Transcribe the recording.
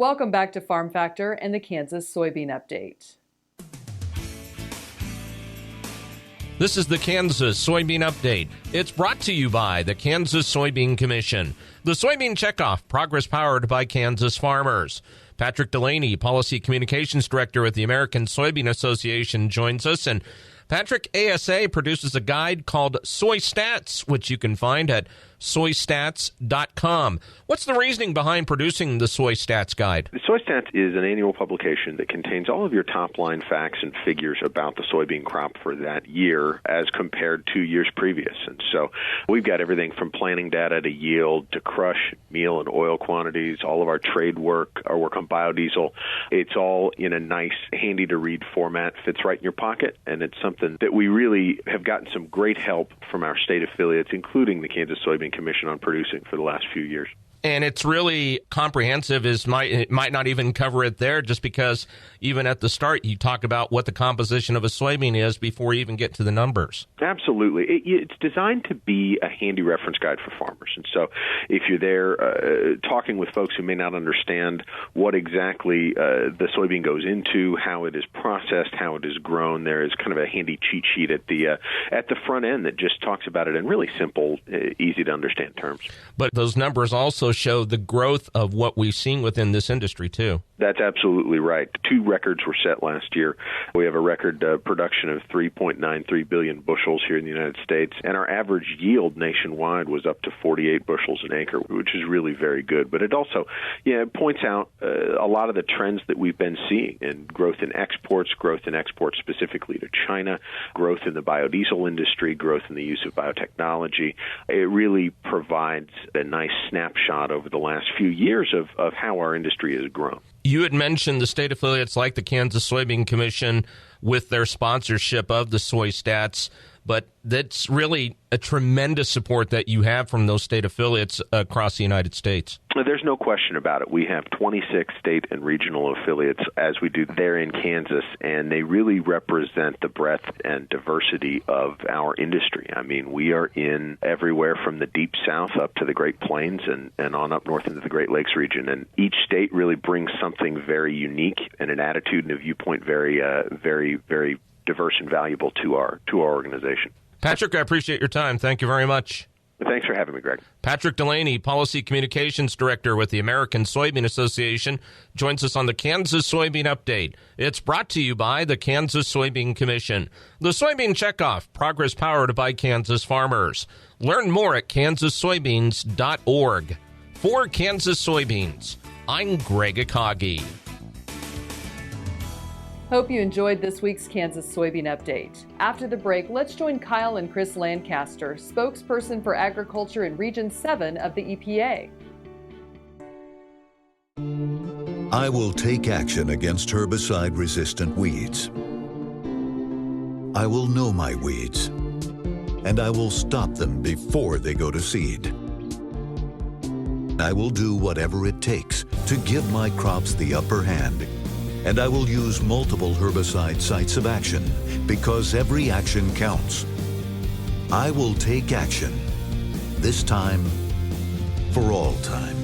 Welcome back to Farm Factor and the Kansas Soybean Update. This is the Kansas Soybean Update. It's brought to you by the Kansas Soybean Commission. The Soybean Checkoff, progress powered by Kansas farmers. Patrick Delaney, Policy Communications Director with the American Soybean Association, joins us. And Patrick, ASA produces a guide called Soy Stats, which you can find at soystats.com. What's the reasoning behind producing the Soy Stats guide? The Soy Stats is an annual publication that contains all of your top-line facts and figures about the soybean crop for that year as compared to years previous. And so we've got everything from planting data to yield to crush, meal, and oil quantities, all of our trade work, our work on biodiesel. It's all in a nice, handy-to-read format, fits right in your pocket, and it's something that we really have gotten some great help from our state affiliates, including the Kansas Soybean Commission, on producing for the last few years. And it's really comprehensive. It might not even cover it there, just because even at the start you talk about what the composition of a soybean is before you even get to the numbers. Absolutely. It's designed to be a handy reference guide for farmers. And so if you're there talking with folks who may not understand what exactly the soybean goes into, how it is processed, how it is grown, there is kind of a handy cheat sheet at the front end that just talks about it in really simple, easy to understand terms. But those numbers also show the growth of what we've seen within this industry, too. That's absolutely right. 2 records were set last year. We have a record production of 3.93 billion bushels here in the United States, and our average yield nationwide was up to 48 bushels an acre, which is really very good. But it also points out a lot of the trends that we've been seeing in growth in exports specifically to China, growth in the biodiesel industry, growth in the use of biotechnology. It really provides a nice snapshot over the last few years of how our industry has grown. You had mentioned the state affiliates like the Kansas Soybean Commission with their sponsorship of the Soy Stats, but that's really a tremendous support that you have from those state affiliates across the United States. There's no question about it. We have 26 state and regional affiliates, as we do there in Kansas, and they really represent the breadth and diversity of our industry. I mean, we are in everywhere from the Deep South up to the Great Plains and on up north into the Great Lakes region, and each state really brings something very unique and an attitude and a viewpoint very, very diverse and valuable to our organization. Patrick, I appreciate your time. Thank you very much. Thanks for having me, Greg. Patrick Delaney, Policy Communications Director with the American Soybean Association, joins us on the Kansas Soybean Update. It's brought to you by the Kansas Soybean Commission. The Soybean Checkoff, progress powered by Kansas farmers. Learn more at kansassoybeans.org. For Kansas Soybeans, I'm Greg Akagi. Hope you enjoyed this week's Kansas Soybean Update. After the break, let's join Kyle and Kris Lancaster, spokesperson for agriculture in Region 7 of the EPA. I will take action against herbicide-resistant weeds. I will know my weeds, and I will stop them before they go to seed. I will do whatever it takes to give my crops the upper hand. And I will use multiple herbicide sites of action because every action counts. I will take action, this time for all time.